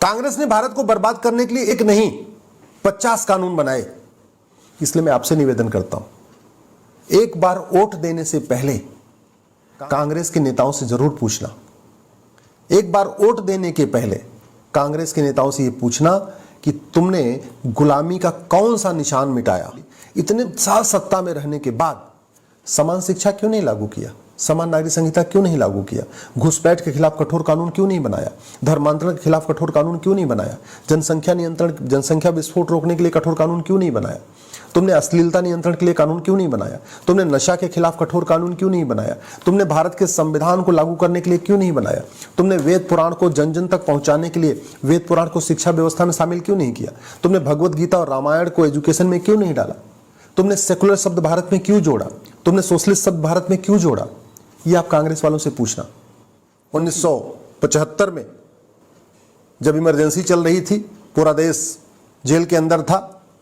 कांग्रेस ने भारत को बर्बाद करने के लिए एक नहीं 50 कानून बनाए। इसलिए मैं आपसे निवेदन करता हूं, एक बार वोट देने से पहले कांग्रेस के नेताओं से जरूर पूछना, एक बार वोट देने के पहले कांग्रेस के नेताओं से यह पूछना कि तुमने गुलामी का कौन सा निशान मिटाया। इतने साल सत्ता में रहने के बाद समान शिक्षा क्यों नहीं लागू किया, समान नागरिक संहिता क्यों नहीं लागू किया, घुसपैठ के खिलाफ कठोर कानून क्यों नहीं बनाया, धर्मांतरण के खिलाफ कठोर कानून क्यों नहीं बनाया, जनसंख्या नियंत्रण, जनसंख्या विस्फोट रोकने के लिए कठोर कानून क्यों नहीं बनाया, तुमने अश्लीलता नियंत्रण के लिए कानून क्यों नहीं बनाया, तुमने नशा के खिलाफ कठोर कानून क्यों नहीं बनाया, तुमने भारत के संविधान को लागू करने के लिए क्यों नहीं बनाया, तुमने वेद पुराण को जन जन तक पहुंचाने के लिए वेद पुराण को शिक्षा व्यवस्था में शामिल क्यों नहीं किया, तुमने भगवत गीता और रामायण को एजुकेशन में क्यों नहीं डाला, तुमने सेकुलर शब्द भारत में क्यों जोड़ा, तुमने सोशलिस्ट शब्द भारत में क्यों जोड़ा। ये आप कांग्रेस वालों से पूछना। 1975 में जब इमरजेंसी चल रही थी, पूरा देश जेल के अंदर था,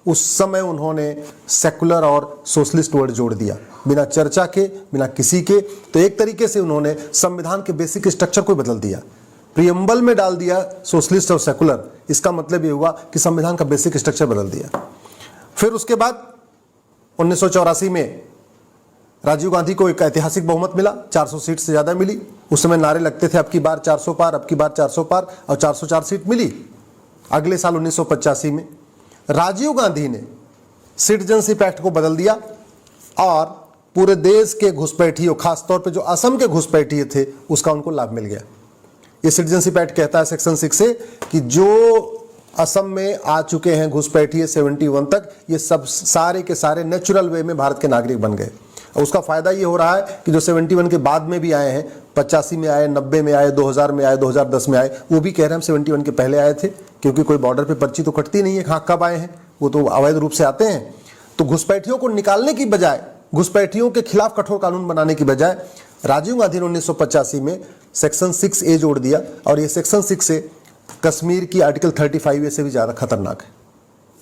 उस समय उन्होंने सेकुलर और सोशलिस्ट वर्ड जोड़ दिया, बिना चर्चा के, बिना किसी के। तो एक तरीके से उन्होंने संविधान के बेसिक स्ट्रक्चर को बदल दिया, प्रियम्बल में डाल दिया सोशलिस्ट और सेकुलर। इसका मतलब ये हुआ कि संविधान का बेसिक स्ट्रक्चर बदल दिया। फिर उसके बाद 1984 में राजीव गांधी को एक ऐतिहासिक बहुमत मिला, 400 सीट से ज्यादा मिली। उस समय नारे लगते थे अब की बार 400 पार, अब की बार 400 पार, और 404 सीट मिली। अगले साल 1985 में राजीव गांधी ने सिटीजनशिप एक्ट को बदल दिया और पूरे देश के घुसपैठियों, खासतौर पे जो असम के घुसपैठिए थे, उसका उनको लाभ मिल गया। ये सिटीजनशिप एक्ट कहता है सेक्शन 6 से कि जो असम में आ चुके हैं घुसपैठिए 71 तक, ये सब सारे के सारे नेचुरल वे में भारत के नागरिक बन गए। और उसका फायदा ये हो रहा है कि जो 71 के बाद में भी आए हैं, 85 में आए, 90 में आए, 2000 में आए, 2010 में आए, वो भी कह रहे हैं हम 71 के पहले आए थे, क्योंकि कोई बॉर्डर पे पर्ची तो कटती नहीं है कहाँ कब आए हैं, वो तो अवैध रूप से आते हैं। तो घुसपैठियों को निकालने की बजाय, घुसपैठियों के खिलाफ कठोर कानून बनाने की बजाय राजीव गांधी ने 1985 में सेक्शन 6A जोड़ दिया। और ये सेक्शन 6A कश्मीर की आर्टिकल 35A से भी ज़्यादा खतरनाक है।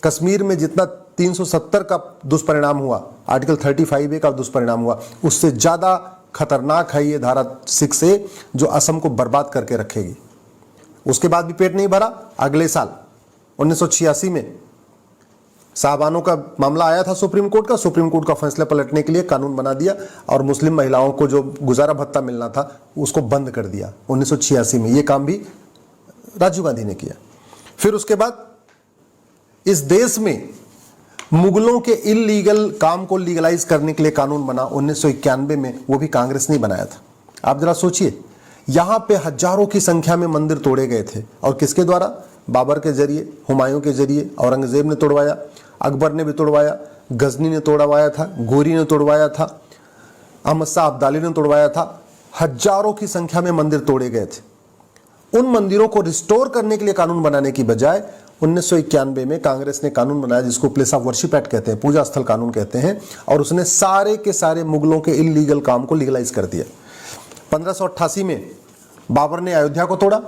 कश्मीर में जितना 370 का दुष्परिणाम हुआ, आर्टिकल 35A का दुष्परिणाम हुआ, उससे ज़्यादा खतरनाक है ये धारा 6A, जो असम को बर्बाद करके रखेगी। उसके बाद भी पेट नहीं भरा। अगले साल 1986 में साहबानों का मामला आया था सुप्रीम कोर्ट का। सुप्रीम कोर्ट का फैसला पलटने के लिए कानून बना दिया और मुस्लिम महिलाओं को जो गुजारा भत्ता मिलना था उसको बंद कर दिया 1986 में। ये काम भी राजीव गांधी ने किया। फिर उसके बाद इस देश में मुगलों के इलीगल काम को लीगलाइज करने के लिए कानून बना 1991 में, वो भी कांग्रेस ने बनाया था। आप जरा सोचिए, यहां पे हजारों की संख्या में मंदिर तोड़े गए थे, और किसके द्वारा? बाबर के जरिए, हुमायूं के जरिए। औरंगजेब ने तोड़वाया, अकबर ने भी तोड़वाया, गजनी ने तोड़वाया था, गोरी ने तोड़वाया था, अहमद शाह अब्दाली ने तोड़वाया था। हजारों की संख्या में मंदिर तोड़े गए थे। उन मंदिरों को रिस्टोर करने के लिए कानून बनाने की बजाय 1991 में कांग्रेस ने कानून बनाया जिसको प्लेस ऑफ वर्शिप एक्ट कहते हैं, पूजा स्थल कानून कहते हैं, और उसने सारे के सारे मुगलों के इलीगल काम को लीगलाइज कर दिया। 1588 में बाबर ने अयोध्या को तोड़ा,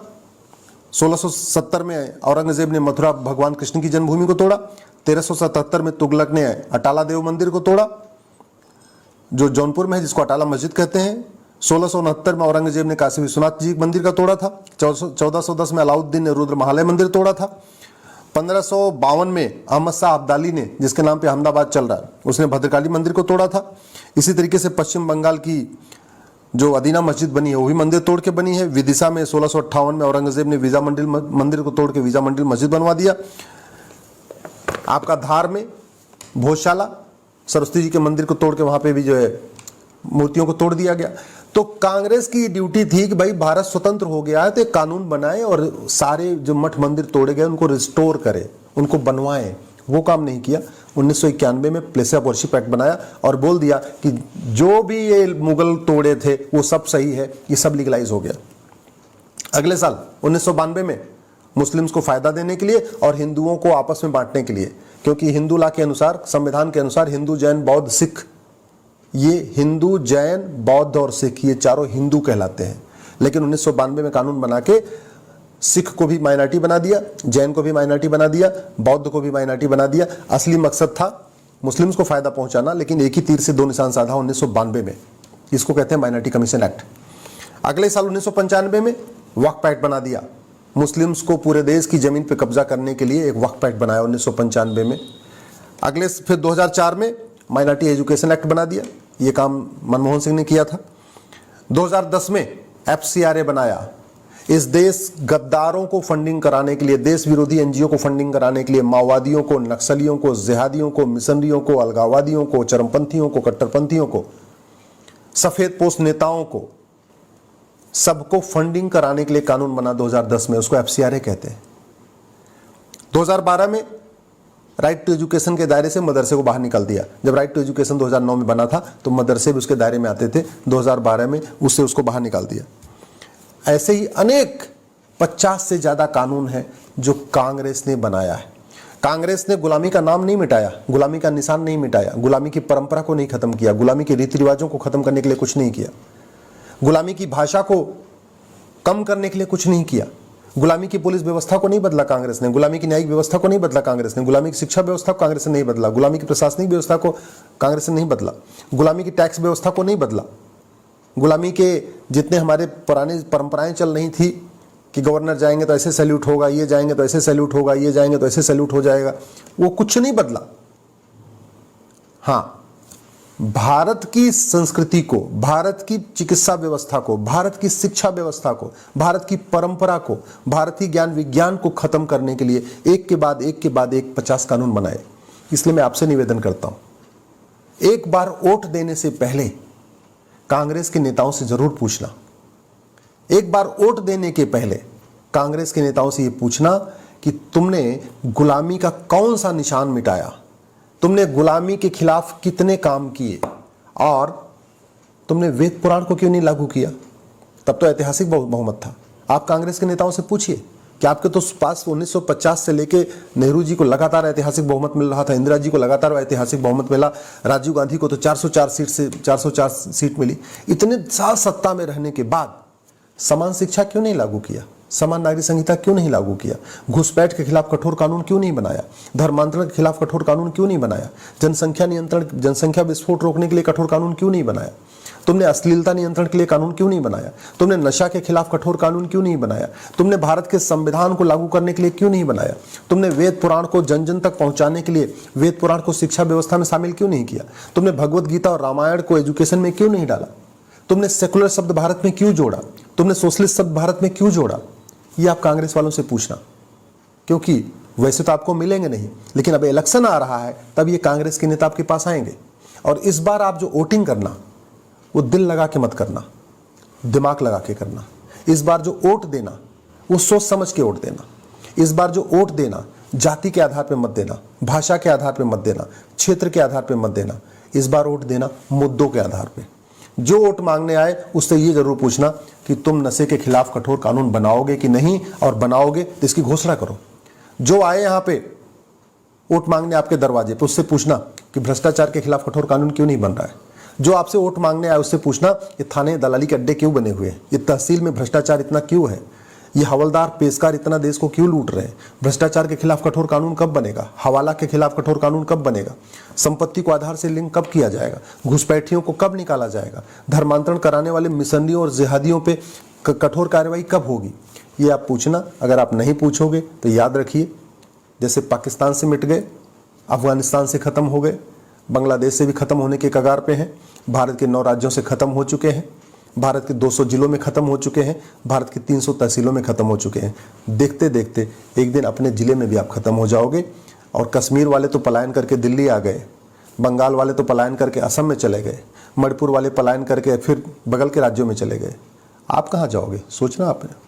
1670 में औरंगजेब ने मथुरा भगवान कृष्ण की जन्मभूमि को तोड़ा, 1377 में तुगलक ने अटाला देव मंदिर को तोड़ा जो जौनपुर में है, जिसको अटाला मस्जिद कहते हैं। 1669 में औरंगजेब ने काशी विश्वनाथ जी मंदिर का तोड़ा था। 1410 में अलाउद्दीन ने रुद्र महालय मंदिर तोड़ा था। 1552 में अहमद शाह अब्दाली ने, जिसके नाम पे अहमदाबाद चल रहा है, उसने भद्रकाली मंदिर को तोड़ा था। इसी तरीके से पश्चिम बंगाल की जो अदीना मस्जिद बनी है वो भी मंदिर तोड़ के बनी है। विदिशा में 1658 में औरंगजेब ने वीजा मंदिर को तोड़ के वीजा मंदिर मस्जिद बनवा दिया। आपका धार में भोजशाला, सरस्वती जी के मंदिर को तोड़ के वहां पे भी जो है मूर्तियों को तोड़ दिया गया। तो कांग्रेस की ड्यूटी थी कि भाई भारत स्वतंत्र हो गया है तो एक कानून बनाए और सारे जो मठ मंदिर तोड़े गए उनको रिस्टोर करे, उनको बनवाएं। वो काम नहीं किया। 1991 में प्लेस ऑफ वर्शिप एक्ट बनाया और बोल दिया कि जो भी ये मुगल तोड़े थे वो सब सही है, ये सब लीगलाइज हो गया। अगले साल 1992 में मुस्लिम्स को फायदा देने के लिए और हिंदुओं को आपस में बांटने के लिए, क्योंकि हिंदू लॉ के अनुसार, संविधान के अनुसार हिंदू, जैन, बौद्ध, सिख, ये हिंदू, जैन, बौद्ध और सिख ये चारों हिंदू कहलाते हैं। लेकिन 1992 में कानून बना के सिख को भी माइनॉरिटी बना दिया, जैन को भी माइनॉरिटी बना दिया, बौद्ध को भी माइनॉरिटी बना दिया। असली मकसद था मुस्लिम्स को फायदा पहुंचाना, लेकिन एक ही तीर से दो निशान साधा 1992 में। इसको कहते हैं माइनॉरिटी कमीशन एक्ट। अगले साल 1995 में वक्फ एक्ट बना दिया। मुस्लिम्स को पूरे देश की ज़मीन पर कब्जा करने के लिए एक वक्फ एक्ट बनाया 1995 में। अगले फिर 2004 में माइनॉरिटी एजुकेशन एक्ट बना दिया, ये काम मनमोहन सिंह ने किया था। 2010 में FCRA बनाया, इस देश गद्दारों को फंडिंग कराने के लिए, देश विरोधी NGO को फंडिंग कराने के लिए, माओवादियों को, नक्सलियों को, जिहादियों को, मिशनरियों को, अलगाववादियों को, चरमपंथियों को, कट्टरपंथियों को, सफेद पोस्ट नेताओं को, सबको फंडिंग कराने के लिए कानून बना 2010 में, उसको FCRA कहते हैं। 2012 में राइट टू एजुकेशन के दायरे से मदरसे को बाहर निकाल दिया। जब राइट टू एजुकेशन 2009 में बना था तो मदरसे भी उसके दायरे में आते थे, 2012 में उससे उसको बाहर निकाल दिया। ऐसे ही अनेक 50 से ज़्यादा कानून हैं जो कांग्रेस ने बनाया है। कांग्रेस ने गुलामी का नाम नहीं मिटाया, गुलामी का निशान नहीं मिटाया, गुलामी की परंपरा को नहीं खत्म किया, गुलामी के रीति रिवाजों को खत्म करने के लिए कुछ नहीं किया, गुलामी की भाषा को कम करने के लिए कुछ नहीं किया, गुलामी की पुलिस व्यवस्था को नहीं बदला कांग्रेस ने, गुलामी की न्यायिक व्यवस्था को नहीं बदला कांग्रेस ने, गुलामी की शिक्षा व्यवस्था को कांग्रेस ने नहीं बदला, गुलामी की प्रशासनिक व्यवस्था को कांग्रेस ने नहीं बदला, गुलामी की टैक्स व्यवस्था को नहीं बदला, गुलामी के जितने हमारे पुरानी परंपराएं चल रही थी कि गवर्नर जाएंगे तो ऐसे सैल्यूट होगा, ये जाएंगे तो ऐसे सैल्यूट होगा, ये जाएंगे तो ऐसे सैल्यूट हो जाएगा, वो कुछ नहीं बदला। हाँ, भारत की संस्कृति को, भारत की चिकित्सा व्यवस्था को, भारत की शिक्षा व्यवस्था को, भारत की परंपरा को, भारतीय ज्ञान विज्ञान को खत्म करने के लिए एक के बाद एक 50 कानून बनाए। इसलिए मैं आपसे निवेदन करता हूं, एक बार वोट देने से पहले कांग्रेस के नेताओं से जरूर पूछना, एक बार वोट देने के पहले कांग्रेस के नेताओं से यह पूछना कि तुमने गुलामी का कौन सा निशान मिटाया, तुमने गुलामी के खिलाफ कितने काम किए और तुमने वेद पुराण को क्यों नहीं लागू किया। तब तो ऐतिहासिक बहुमत था। आप कांग्रेस के नेताओं से पूछिए कि आपके तो पास 1950 से लेके नेहरू जी को लगातार ऐतिहासिक बहुमत मिल रहा था, इंदिरा जी को लगातार ऐतिहासिक बहुमत मिला, राजीव गांधी को तो 404 सीट मिली। इतने साल सत्ता में रहने के बाद समान शिक्षा क्यों नहीं लागू किया, समान नागरिक संहिता क्यों नहीं लागू किया, घुसपैठ के खिलाफ कठोर कानून क्यों नहीं बनाया, धर्मांतरण के खिलाफ कठोर कानून क्यों नहीं बनाया, जनसंख्या नियंत्रण, जनसंख्या विस्फोट रोकने के लिए कठोर कानून क्यों नहीं बनाया, तुमने अश्लीलता नियंत्रण के लिए कानून क्यों नहीं बनाया, तुमने नशा के खिलाफ कठोर कानून क्यों नहीं बनाया, तुमने भारत के संविधान को लागू करने के लिए क्यों नहीं बनाया, तुमने वेद पुराण को जन जन तक पहुंचाने के लिए वेद पुराण को शिक्षा व्यवस्था में शामिल क्यों नहीं किया, तुमने भगवत गीता और रामायण को एजुकेशन में क्यों नहीं डाला, तुमने सेकुलर शब्द भारत में क्यों जोड़ा, तुमने सोशलिस्ट शब्द भारत में क्यों जोड़ा। ये आप कांग्रेस वालों से पूछना, क्योंकि वैसे तो आपको मिलेंगे नहीं, लेकिन अब इलेक्शन आ रहा है तब ये कांग्रेस के नेता आपके पास आएंगे। और इस बार आप जो वोटिंग करना वो दिल लगा के मत करना, दिमाग लगा के करना। इस बार जो वोट देना वो सोच समझ के वोट देना। इस बार जो वोट देना जाति के आधार पर मत देना, भाषा के आधार पर मत देना, क्षेत्र के आधार पर मत देना। इस बार वोट देना मुद्दों के आधार पर। जो वोट मांगने आए उससे ये जरूर पूछना कि तुम नशे के खिलाफ कठोर कानून बनाओगे कि नहीं, और बनाओगे तो इसकी घोषणा करो। जो आए यहाँ पे वोट मांगने आपके दरवाजे पे उससे पूछना कि भ्रष्टाचार के खिलाफ कठोर कानून क्यों नहीं बन रहा है। जो आपसे वोट मांगने आए उससे पूछना ये थाने दलाली के अड्डे क्यों बने हुए हैं, ये तहसील में भ्रष्टाचार इतना क्यों है, ये हवलदार पेशकार इतना देश को क्यों लूट रहे हैं, भ्रष्टाचार के खिलाफ कठोर कानून कब बनेगा, हवाला के खिलाफ कठोर कानून कब बनेगा, संपत्ति को आधार से लिंक कब किया जाएगा, घुसपैठियों को कब निकाला जाएगा, धर्मांतरण कराने वाले मिशनरियों और जिहादियों पे कठोर कार्रवाई कब होगी। ये आप पूछना। अगर आप नहीं पूछोगे तो याद रखिए, जैसे पाकिस्तान से मिट गए, अफगानिस्तान से खत्म हो गए, बांग्लादेश से भी खत्म होने के कगार पे हैं, भारत के 9 राज्यों से खत्म हो चुके हैं, भारत के 200 जिलों में खत्म हो चुके हैं, भारत की 300 तहसीलों में खत्म हो चुके हैं। देखते देखते एक दिन अपने जिले में भी आप खत्म हो जाओगे। और कश्मीर वाले तो पलायन करके दिल्ली आ गए, बंगाल वाले तो पलायन करके असम में चले गए, मणिपुर वाले पलायन करके फिर बगल के राज्यों में चले गए। आप कहाँ जाओगे, सोचना आपने।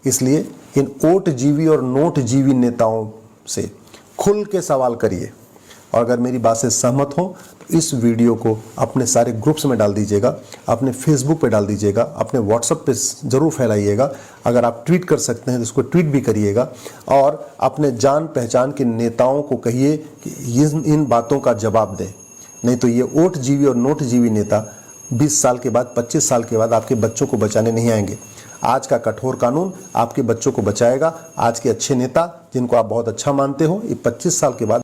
इसलिए इन वोट जीवी और नोट जीवी नेताओं से खुल के सवाल करिए। और अगर मेरी बात से सहमत हो तो इस वीडियो को अपने सारे ग्रुप्स में डाल दीजिएगा, अपने फेसबुक पे डाल दीजिएगा, अपने व्हाट्सएप पे ज़रूर फैलाइएगा। अगर आप ट्वीट कर सकते हैं तो उसको ट्वीट भी करिएगा। और अपने जान पहचान के नेताओं को कहिए कि इन बातों का जवाब दें, नहीं तो ये वोट जीवी और नोट जीवी नेता 20 साल के बाद, 25 साल के बाद आपके बच्चों को बचाने नहीं आएंगे। आज का कठोर कानून आपके बच्चों को बचाएगा। आज के अच्छे नेता जिनको आप बहुत अच्छा मानते हो, ये 25 साल के बाद